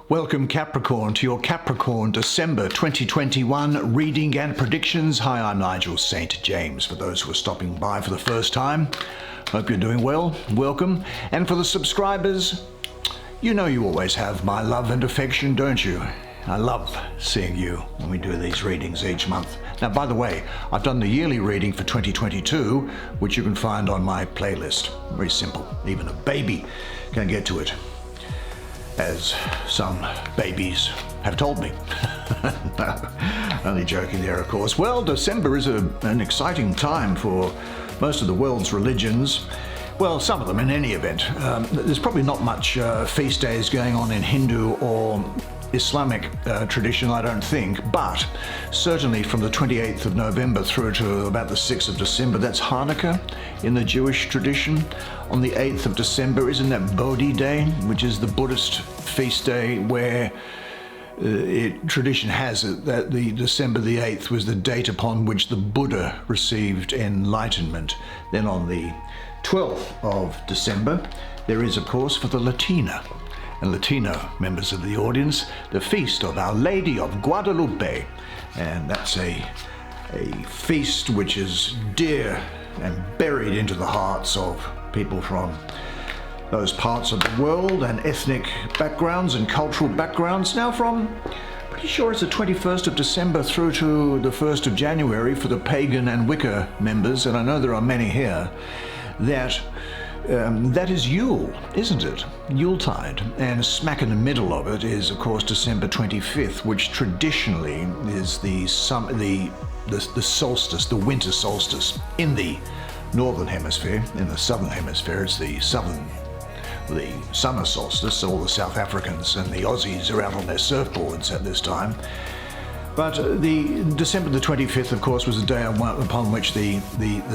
Welcome Capricorn to your Capricorn December 2021 reading and predictions. Hi, I'm Nigel Saint James. For those who are stopping by for the first time, hope you're doing well. Welcome. And for the subscribers, you know you always have my love and affection, don't you? I love seeing you when we do these readings each month. Now, by the way, I've done the yearly reading for 2022, which you can find on my playlist. Very simple. Even a baby can get to it, as some babies have told me. No, only joking there, of course. Well, December is an exciting time for most of the world's religions. Well, some of them in any event. There's probably not much feast days going on in Hindu or Islamic tradition, I don't think, but certainly from the 28th of November through to about the 6th of December, that's Hanukkah in the Jewish tradition. On the 8th of December, isn't that Bodhi Day, which is the Buddhist feast day where tradition has it that the December the 8th was the date upon which the Buddha received enlightenment. Then on the 12th of December, there is, of course, for the Latina and Latino members of the audience, the feast of Our Lady of Guadalupe. And that's a feast which is dear and buried into the hearts of people from those parts of the world and ethnic backgrounds and cultural backgrounds. Now from, pretty sure it's the 21st of December through to the 1st of January for the pagan and Wicca members, and I know there are many here, that is Yule, isn't it? Yuletide. And smack in the middle of it is, of course, December 25th, which traditionally is the solstice, the winter solstice. In the northern hemisphere, in the southern hemisphere, it's the summer solstice. All the South Africans and the Aussies are out on their surfboards at this time. But the December the 25th, of course, was the day upon which the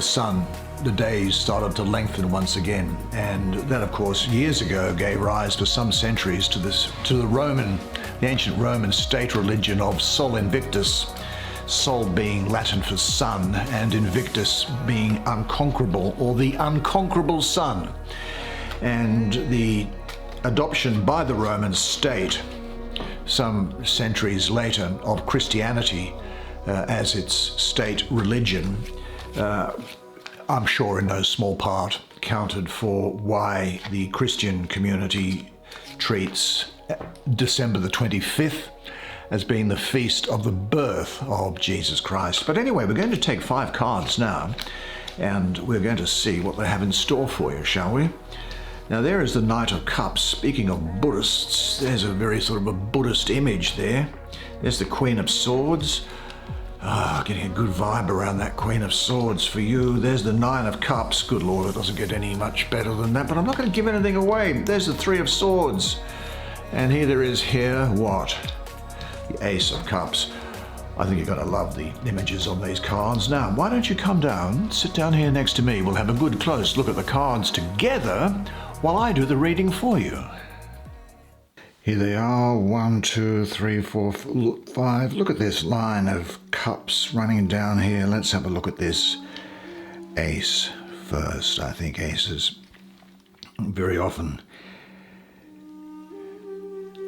sun, the days started to lengthen once again. And that, of course, years ago gave rise for some centuries to the ancient Roman state religion of Sol Invictus, Sol being Latin for sun, and Invictus being unconquerable, or the unconquerable sun. And the adoption by the Roman state some centuries later of Christianity as its state religion, I'm sure in no small part counted for why the Christian community treats December the 25th as being the feast of the birth of Jesus Christ. But anyway, we're going to take 5 cards now, and we're going to see what they have in store for you, shall we? Now there is the Knight of Cups. Speaking of Buddhists, there's a very sort of a Buddhist image there. There's the Queen of Swords. Getting a good vibe around that Queen of Swords for you. There's the Nine of Cups. Good Lord, it doesn't get any much better than that, but I'm not going to give anything away. There's the Three of Swords. And there is what? The Ace of Cups. I think you're going to love the images on these cards. Now, why don't you come down, sit down here next to me. We'll have a good close look at the cards together while I do the reading for you. Here they are, 1, 2, 3, 4, 5. Look at this line of cups running down here. Let's have a look at this ace first. I think aces very often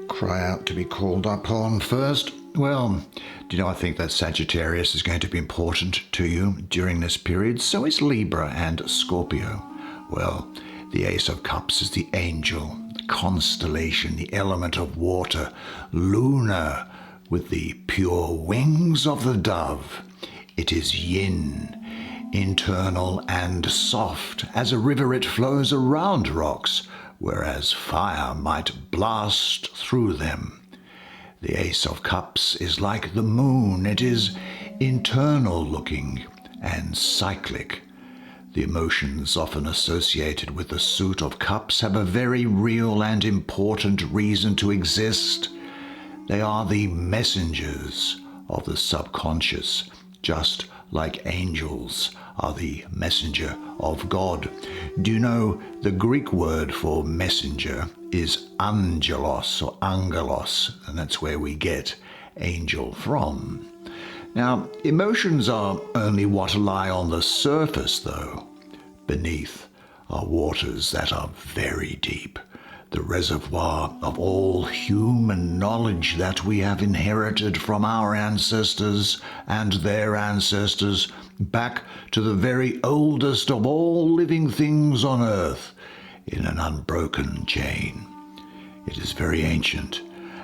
cry out to be called upon first. Well, do you know, I think that Sagittarius is going to be important to you during this period. So is Libra and Scorpio. Well, the Ace of Cups is the angel, the constellation, the element of water, lunar, with the pure wings of the dove. It is yin, internal and soft. As a river it flows around rocks, whereas fire might blast through them. The Ace of Cups is like the moon. It is internal looking and cyclic. The emotions often associated with the suit of cups have a very real and important reason to exist. They are the messengers of the subconscious, just like angels are the messenger of God. Do you know the Greek word for messenger is angelos or angelos, and that's where we get angel from. Now, emotions are only what lie on the surface, though. Beneath are waters that are very deep. the reservoir of all human knowledge that we have inherited from our ancestors and their ancestors, back to the very oldest of all living things on earth, in an unbroken chain. It is very ancient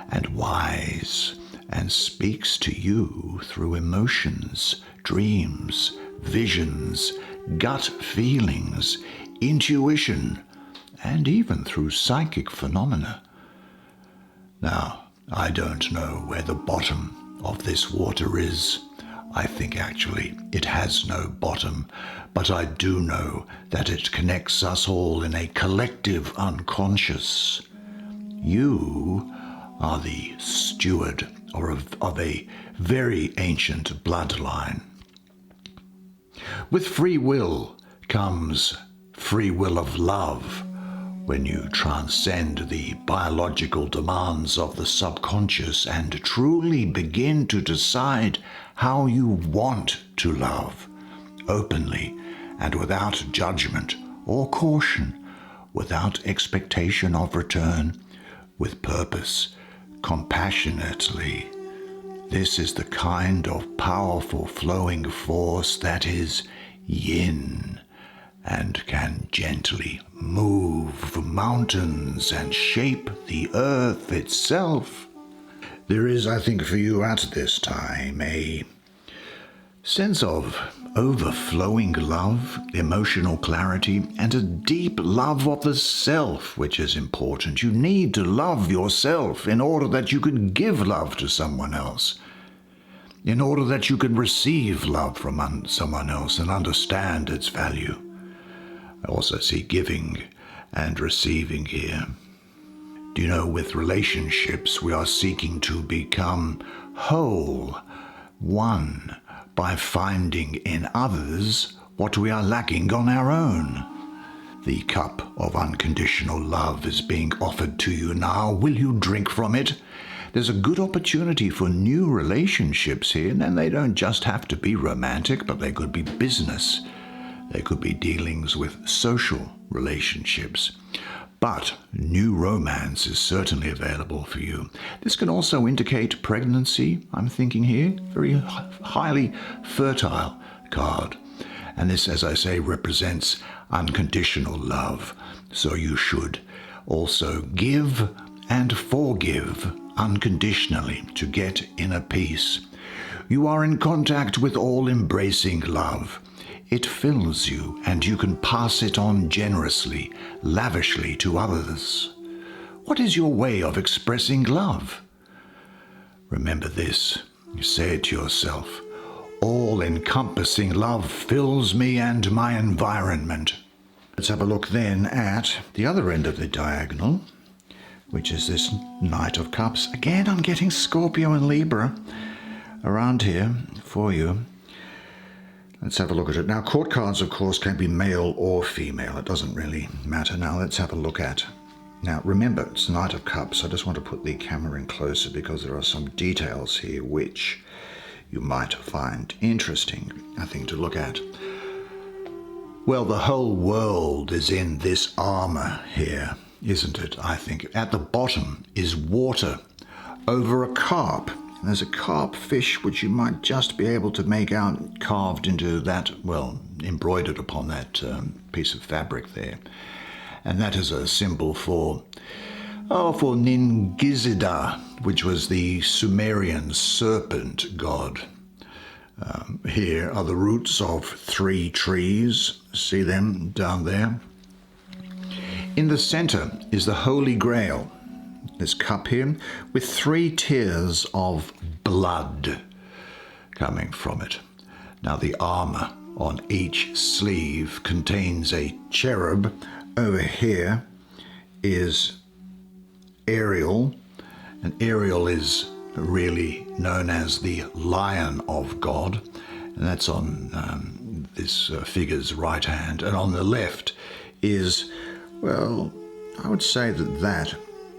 and wise, and speaks to you through emotions, dreams, visions, gut feelings, intuition, and even through psychic phenomena. Now, I don't know where the bottom of this water is. I think actually it has no bottom, but I do know that it connects us all in a collective unconscious. You are the steward of a very ancient bloodline. With free will comes free will of love. When you transcend the biological demands of the subconscious and truly begin to decide how you want to love, openly and without judgment or caution, without expectation of return, with purpose, compassionately. This is the kind of powerful flowing force that is yin, and can gently move mountains and shape the earth itself. There is, I think, for you at this time a sense of overflowing love, emotional clarity, and a deep love of the self, which is important. You need to love yourself in order that you can give love to someone else, in order that you can receive love from someone else and understand its value. I also see giving and receiving here. Do you know, with relationships, we are seeking to become whole, one, by finding in others what we are lacking on our own. The cup of unconditional love is being offered to you now. Will you drink from it? There's a good opportunity for new relationships here, and they don't just have to be romantic, but they could be business. They could be dealings with social relationships. But new romance is certainly available for you. This can also indicate pregnancy, I'm thinking here. Very highly fertile card. And this, as I say, represents unconditional love. So you should also give and forgive unconditionally to get inner peace. You are in contact with all-embracing love. It fills you, and you can pass it on generously, lavishly to others. What is your way of expressing love? Remember this. You say it to yourself. All-encompassing love fills me and my environment. Let's have a look then at the other end of the diagonal, which is this Knight of Cups. Again, I'm getting Scorpio and Libra around here for you. Let's have a look at it. Now, court cards, of course, can be male or female. It doesn't really matter. Now, let's have a look at. Now, remember, it's the Knight of Cups. I just want to put the camera in closer because there are some details here which you might find interesting, I think, to look at. Well, the whole world is in this armor here, isn't it? I think at the bottom is water over a carp. There's a carp fish which you might just be able to make out carved into that, well, embroidered upon that piece of fabric there. And that is a symbol for Ningizida, which was the Sumerian serpent god. Here are the roots of 3 trees. See them down there? In the center is the Holy Grail. This cup here with 3 tears of blood coming from it. Now the armor on each sleeve contains a cherub. Over here is Ariel, and Ariel is really known as the Lion of God, and that's on this figure's right hand. And on the left is, well, I would say that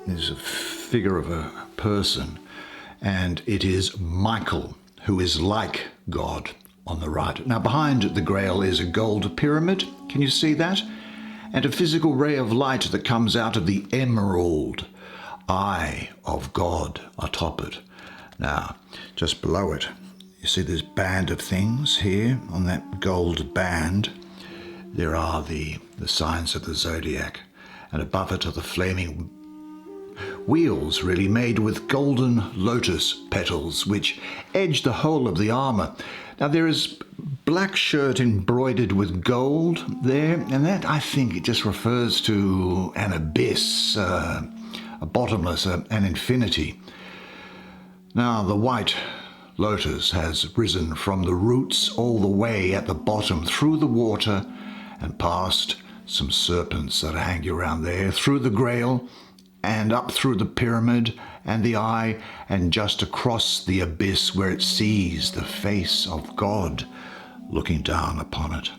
is a figure of a person, and it is Michael, who is like God, on the right. Now behind the Grail is a gold pyramid. Can you see that? and a physical ray of light that comes out of the emerald eye of God atop it. Now, just below it, you see this band of things here on that gold band. There are the signs of the zodiac, and above it are the flaming wheels, really, made with golden lotus petals, which edge the whole of the armor. Now, there is black shirt embroidered with gold there, and that, I think, it just refers to an abyss, a bottomless, an infinity. Now, the white lotus has risen from the roots all the way at the bottom, through the water, and past some serpents that are hanging around there, through the grail, and up through the pyramid and the eye, and just across the abyss where it sees the face of God looking down upon it.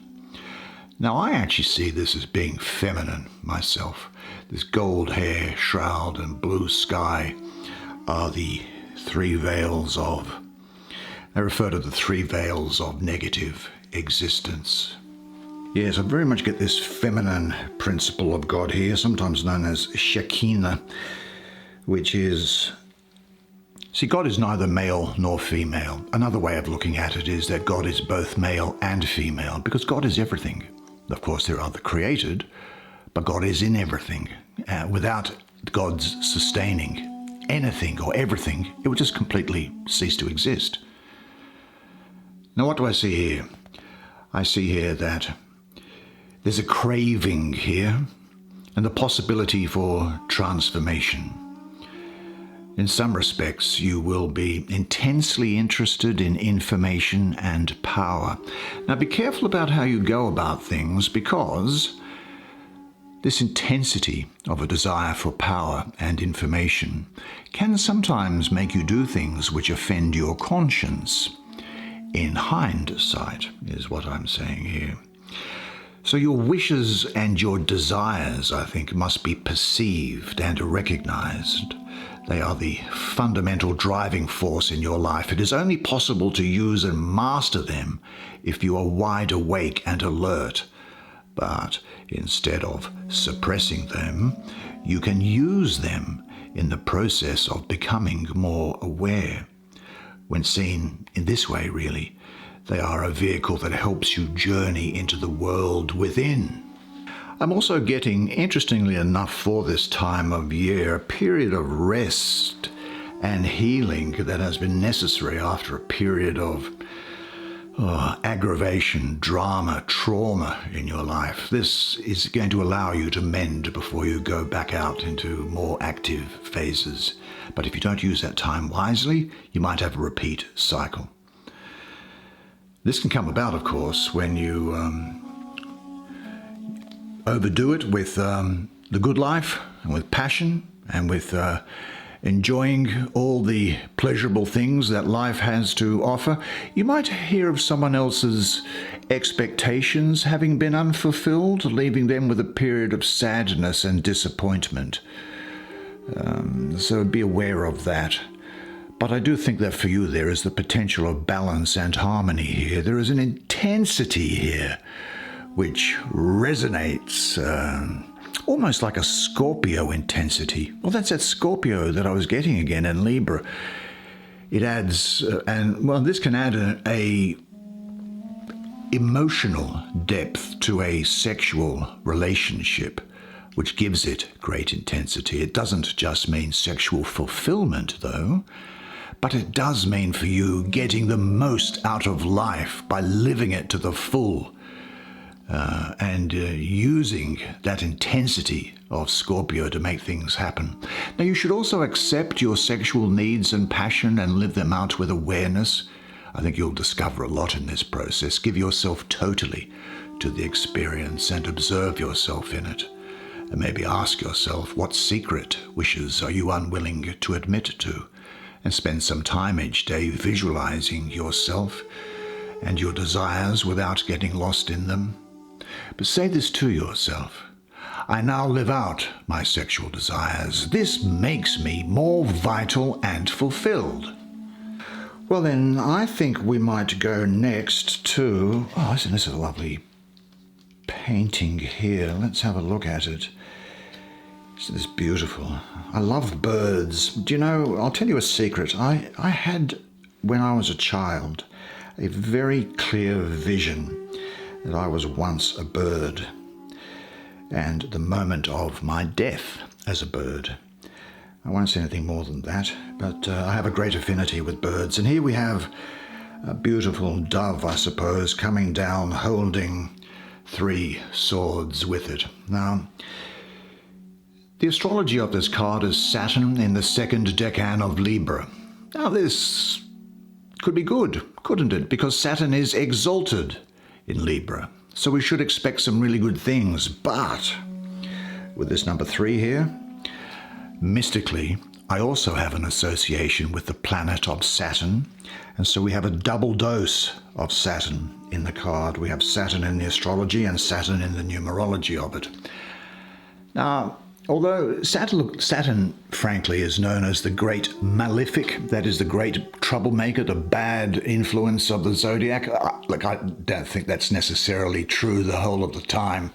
Now, I actually see this as being feminine myself. This gold hair, shroud, and blue sky are the three veils of, I refer to the three veils of negative existence. Yes, I very much get this feminine principle of God here, sometimes known as Shekinah, which is, see, God is neither male nor female. Another way of looking at it is that God is both male and female, because God is everything. Of course, there are the created, but God is in everything. Without God's sustaining anything or everything, it would just completely cease to exist. Now, what do I see here? I see here that there's a craving here and the possibility for transformation. In some respects, you will be intensely interested in information and power. Now, be careful about how you go about things, because this intensity of a desire for power and information can sometimes make you do things which offend your conscience. In hindsight, is what I'm saying here. So your wishes and your desires, I think, must be perceived and recognized. They are the fundamental driving force in your life. It is only possible to use and master them if you are wide awake and alert. But instead of suppressing them, you can use them in the process of becoming more aware. When seen in this way, really, they are a vehicle that helps you journey into the world within. I'm also getting, interestingly enough, for this time of year, a period of rest and healing that has been necessary after a period of aggravation, drama, trauma in your life. This is going to allow you to mend before you go back out into more active phases. But if you don't use that time wisely, you might have a repeat cycle. This can come about, of course, when you overdo it with the good life and with passion and with enjoying all the pleasurable things that life has to offer. You might hear of someone else's expectations having been unfulfilled, leaving them with a period of sadness and disappointment. So be aware of that. But I do think that for you there is the potential of balance and harmony here. There is an intensity here which resonates almost like a Scorpio intensity. Well, that's that Scorpio that I was getting again in Libra. It adds, this can add a emotional depth to a sexual relationship, which gives it great intensity. It doesn't just mean sexual fulfillment, though, but it does mean for you getting the most out of life by living it to the full and using that intensity of Scorpio to make things happen. Now, you should also accept your sexual needs and passion and live them out with awareness. I think you'll discover a lot in this process. Give yourself totally to the experience and observe yourself in it. And maybe ask yourself, what secret wishes are you unwilling to admit to? And spend some time each day visualizing yourself and your desires without getting lost in them. But say this to yourself: I now live out my sexual desires. This makes me more vital and fulfilled. Well then, I think we might go next to, this is a lovely painting here. Let's have a look at it. Isn't this beautiful? I love birds. Do you know, I'll tell you a secret. I had, when I was a child, a very clear vision that I was once a bird, and the moment of my death as a bird. I won't say anything more than that, but I have a great affinity with birds. And here we have a beautiful dove, I suppose, coming down holding 3 swords with it. Now, the astrology of this card is Saturn in the 2nd decan of Libra. Now, this could be good, couldn't it? Because Saturn is exalted in Libra. So we should expect some really good things. But with this number 3 here, mystically, I also have an association with the planet of Saturn. And so we have a double dose of Saturn in the card. We have Saturn in the astrology and Saturn in the numerology of it. Now, although Saturn, frankly, is known as the great malefic, that is the great troublemaker, the bad influence of the zodiac, I don't think that's necessarily true the whole of the time.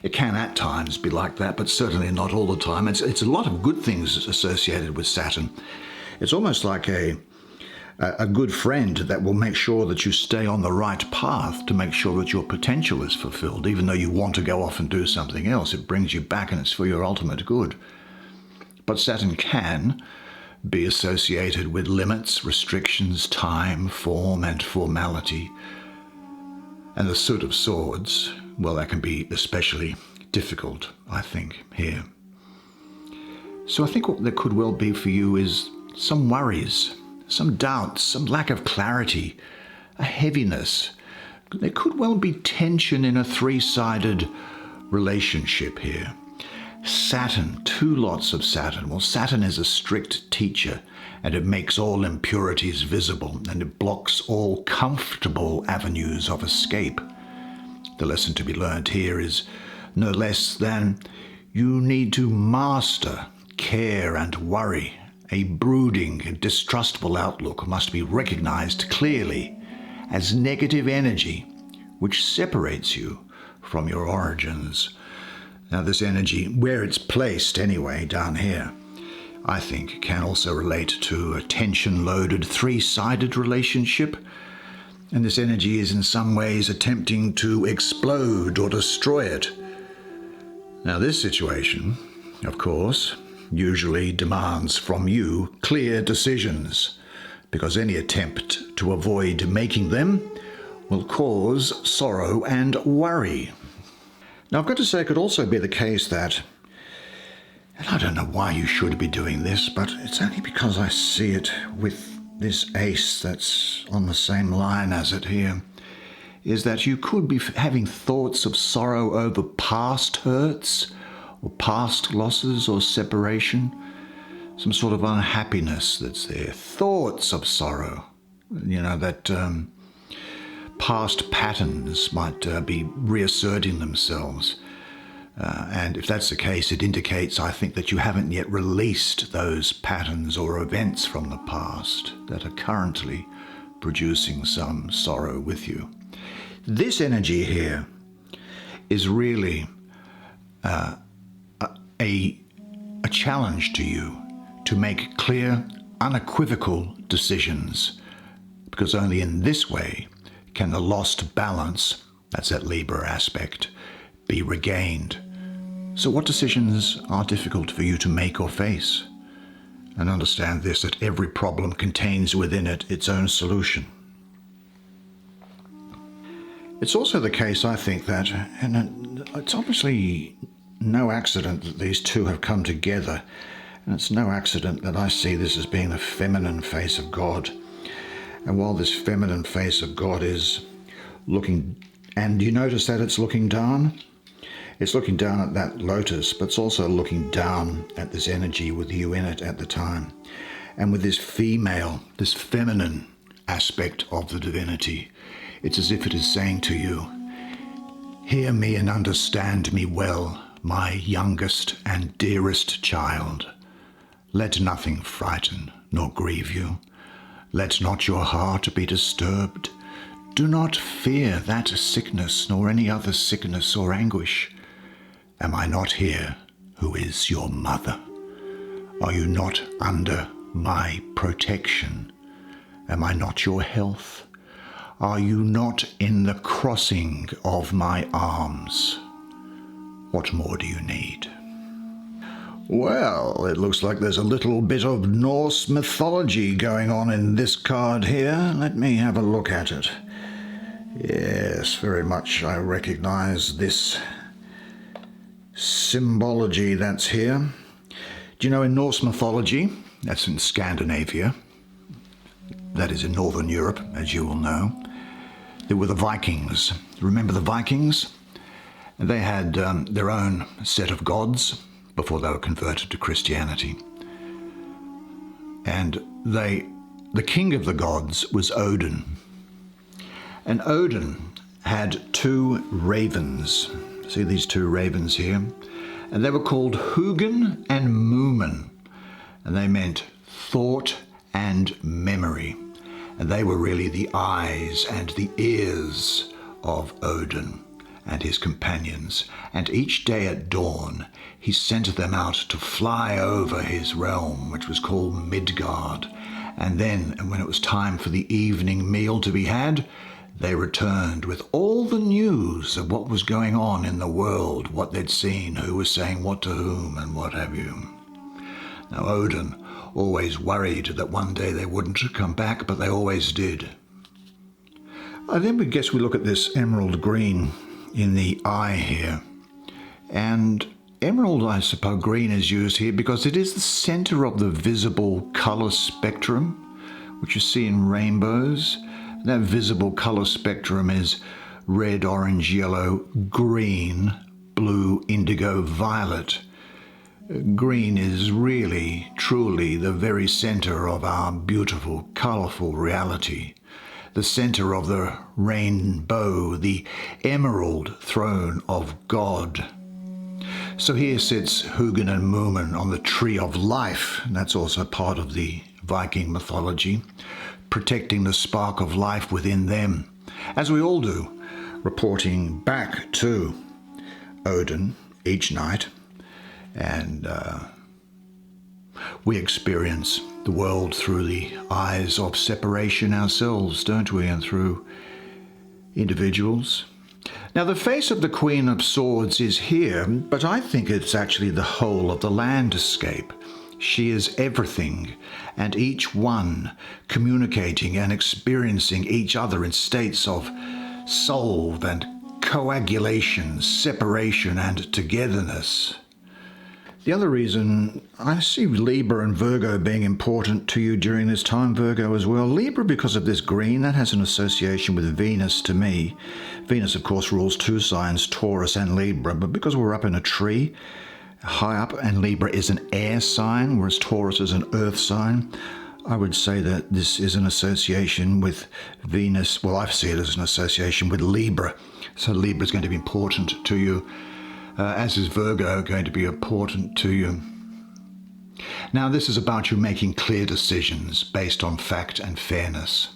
It can at times be like that, but certainly not all the time. It's a lot of good things associated with Saturn. It's almost like a good friend that will make sure that you stay on the right path to make sure that your potential is fulfilled. Even though you want to go off and do something else, it brings you back and it's for your ultimate good. But Saturn can be associated with limits, restrictions, time, form, and formality. And the suit of swords, well, that can be especially difficult, I think, here. So I think what there could well be for you is some worries, some doubts, some lack of clarity, a heaviness. There could well be tension in a 3-sided relationship here. Saturn, 2 lots of Saturn. Well, Saturn is a strict teacher, and it makes all impurities visible, and it blocks all comfortable avenues of escape. The lesson to be learned here is no less than you need to master care and worry. A brooding and distrustful outlook must be recognized clearly as negative energy which separates you from your origins. Now, this energy, where it's placed anyway, down here, I think can also relate to a tension-loaded 3-sided relationship. And this energy is in some ways attempting to explode or destroy it. Now, this situation, of course, usually demands from you clear decisions, because any attempt to avoid making them will cause sorrow and worry. Now, I've got to say, it could also be the case that, and I don't know why you should be doing this, but it's only because I see it with this ace that's on the same line as it here, is that you could be having thoughts of sorrow over past hurts or past losses or separation, some sort of unhappiness that's there, thoughts of sorrow, that past patterns might be reasserting themselves. And if that's the case, it indicates, I think, that you haven't yet released those patterns or events from the past that are currently producing some sorrow with you. This energy here is really a challenge to you to make clear, unequivocal decisions, because only in this way can the lost balance, that's that Libra aspect, be regained. So what decisions are difficult for you to make or face? And understand this, that every problem contains within it its own solution. It's also the case, I think, that, and it's obviously no accident that these two have come together, and it's no accident that I see this as being the feminine face of God. And while this feminine face of God is looking, and you notice that it's looking down? It's looking down at that lotus, but it's also looking down at this energy with you in it at the time. And with this female, this feminine aspect of the divinity, it's as if it is saying to you, "Hear me and understand me well, my youngest and dearest child. Let nothing frighten nor grieve you. Let not your heart be disturbed. do not fear that sickness, nor any other sickness or anguish. Am I not here, who is your mother? Are you not under my protection? Am I not your health? Are you not in the crossing of my arms? What more do you need? Well, it looks like there's a little bit of Norse mythology going on in this card here. Let me have a look at it. Yes, very much I recognize this symbology that's here. Do you know in Norse mythology, that's in Scandinavia, that is in Northern Europe, as you will know, there were the Vikings. Remember the Vikings? They had their own set of gods before they were converted to Christianity. And the king of the gods was Odin. And Odin had two ravens. See these two ravens here? And they were called Hugin and Mumin. And they meant thought and memory. And they were really the eyes and the ears of Odin and his companions. And each day at dawn, he sent them out to fly over his realm, which was called Midgard. And then, when it was time for the evening meal to be had, they returned with all the news of what was going on in the world, what they'd seen, who was saying what to whom, and what have you. Now, Odin always worried that one day they wouldn't come back, but they always did. Then we look at this emerald green in the eye here. And emerald, I suppose, green is used here because it is the center of the visible color spectrum, which you see in rainbows. That visible color spectrum is red, orange, yellow, green, blue, indigo, violet. Green is really, truly the very center of our beautiful, colorful reality. The center of the rainbow, the emerald throne of God. So here sits Hugin and Mumin on the tree of life, and that's also part of the Viking mythology, protecting the spark of life within them, as we all do, reporting back to Odin each night. And we experience the world through the eyes of separation ourselves, don't we? And through individuals. Now, the face of the Queen of Swords is here, but I think it's actually the whole of the landscape. She is everything, and each one communicating and experiencing each other in states of solve and coagulation, separation and togetherness. The other reason, I see Libra and Virgo being important to you during this time, Virgo as well. Libra, because of this green, that has an association with Venus to me. Venus, of course, rules two signs, Taurus and Libra, but because we're up in a tree, high up, and Libra is an air sign, whereas Taurus is an earth sign, I would say that this is an association with Venus. Well, I see it as an association with Libra. So Libra is going to be important to you. As is Virgo going to be important to you. Now, this is about you making clear decisions based on fact and fairness,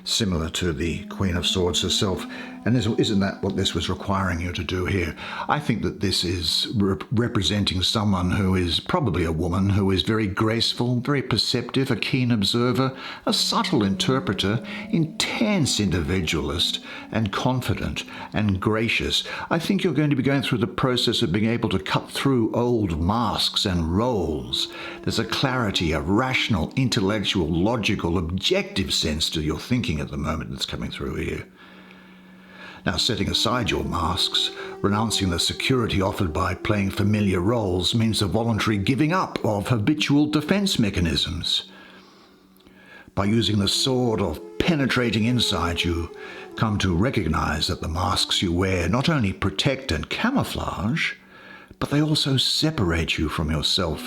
similar to the Queen of Swords herself. And isn't that what this was requiring you to do here? I think that this is representing someone who is probably a woman who is very graceful, very perceptive, a keen observer, a subtle interpreter, intense individualist, and confident and gracious. I think you're going to be going through the process of being able to cut through old masks and roles. There's a clarity, a rational, intellectual, logical, objective sense to your thinking at the moment that's coming through here. Now, setting aside your masks, renouncing the security offered by playing familiar roles means a voluntary giving up of habitual defense mechanisms. By using the sword of penetrating insight, you come to recognize that the masks you wear not only protect and camouflage, but they also separate you from yourself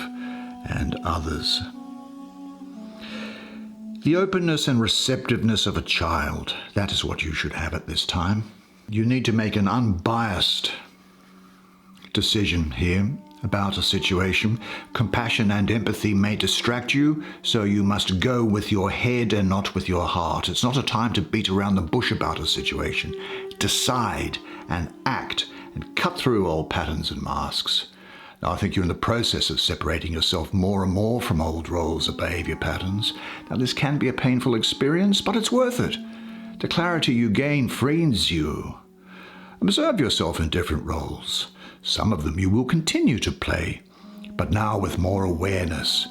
and others. The openness and receptiveness of a child, that is what you should have at this time. You need to make an unbiased decision here, about a situation. Compassion and empathy may distract you, so you must go with your head and not with your heart. It's not a time to beat around the bush about a situation. Decide and act and cut through old patterns and masks. Now, I think you're in the process of separating yourself more and more from old roles of behavior patterns. Now, this can be a painful experience, but it's worth it. The clarity you gain frees you. Observe yourself in different roles. Some of them you will continue to play, but now with more awareness,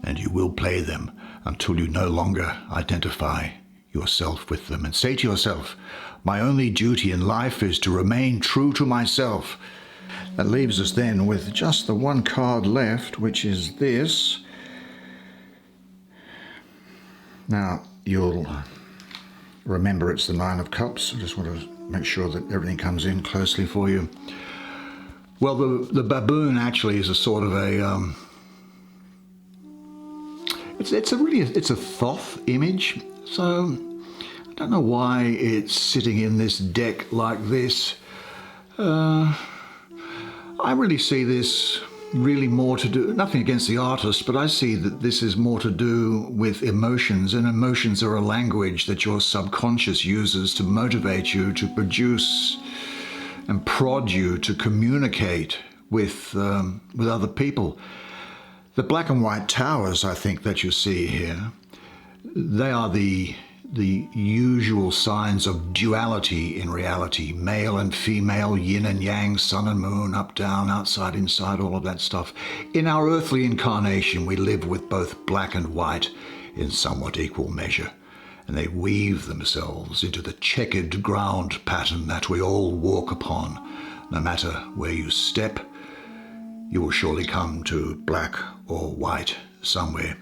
and you will play them until you no longer identify yourself with them. And say to yourself, my only duty in life is to remain true to myself. That leaves us then with just the one card left, which is this. Now, you'll remember it's the Nine of Cups. I just want to make sure that everything comes in closely for you. Well, the baboon actually is a sort of a it's a Thoth image. So I don't know why it's sitting in this deck like this. I really see this really more to do, nothing against the artist, but I see that this is more to do with emotions, and emotions are a language that your subconscious uses to motivate you, to produce and prod you to communicate with other people. The black and white towers, I think, that you see here, they are the usual signs of duality in reality. Male and female, yin and yang, sun and moon, up, down, outside, inside, all of that stuff. In our earthly incarnation, we live with both black and white in somewhat equal measure. And they weave themselves into the checkered ground pattern that we all walk upon. No matter where you step, you will surely come to black or white somewhere.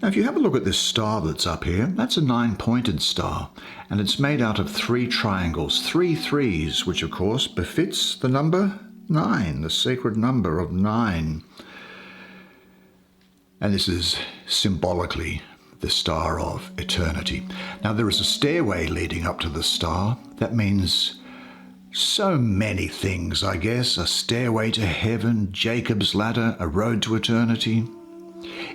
Now, if you have a look at this star that's up here, that's a 9-pointed star, and it's made out of 3 triangles, 3 threes, which of course befits the number 9, the sacred number of 9. And this is symbolically the star of eternity. Now, there is a stairway leading up to the star. That means so many things, I guess. A stairway to heaven, Jacob's ladder, a road to eternity.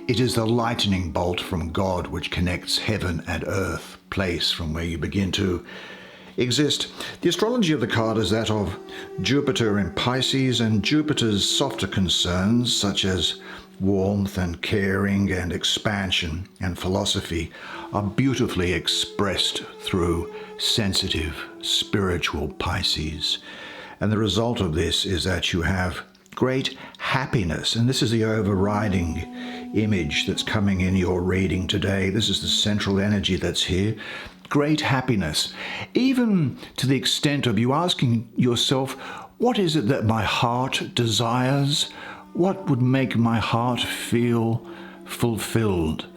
It is the lightning bolt from God which connects heaven and earth, place from where you begin to exist. The astrology of the card is that of Jupiter in Pisces, and Jupiter's softer concerns, such as warmth and caring and expansion and philosophy, are beautifully expressed through sensitive, spiritual Pisces. And the result of this is that you have great happiness, and this is the overriding image that's coming in your reading today. This is the central energy that's here. Great happiness, even to the extent of you asking yourself, what is it that my heart desires? What would make my heart feel fulfilled?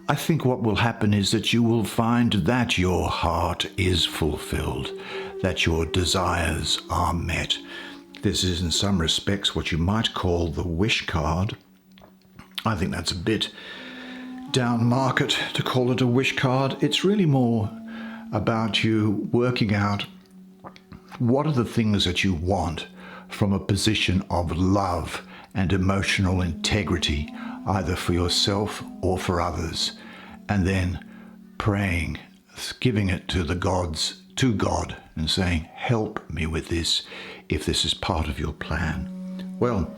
I think what will happen is that you will find that your heart is fulfilled, that your desires are met. This is in some respects what you might call the wish card. I think that's a bit down market to call it a wish card. It's really more about you working out what are the things that you want from a position of love and emotional integrity, either for yourself or for others, and then praying, giving it to the gods, to God, and saying, help me with this if this is part of your plan. Well,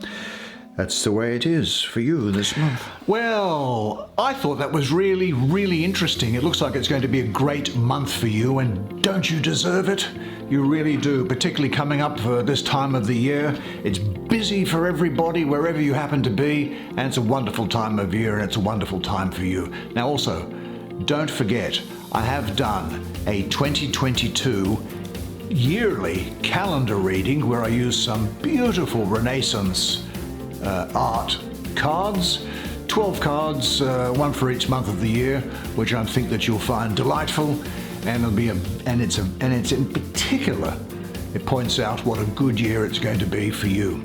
that's the way it is for you this month. Well, I thought that was really, really interesting. It looks like it's going to be a great month for you, and don't you deserve it? You really do, particularly coming up for this time of the year. It's busy for everybody, wherever you happen to be, and it's a wonderful time of year, and it's a wonderful time for you. Now also, don't forget, I have done a 2022 yearly calendar reading where I use some beautiful Renaissance art cards, 12 cards, one for each month of the year, which I think that you'll find delightful, and it's in particular, it points out what a good year it's going to be for you.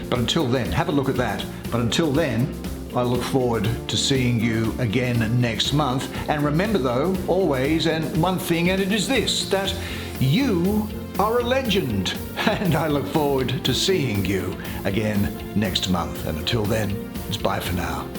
But until then, have a look at that. But until then, I look forward to seeing you again next month. And remember though, always, and one thing, and it is this, that you are a legend, and I look forward to seeing you again next month. And until then, it's bye for now.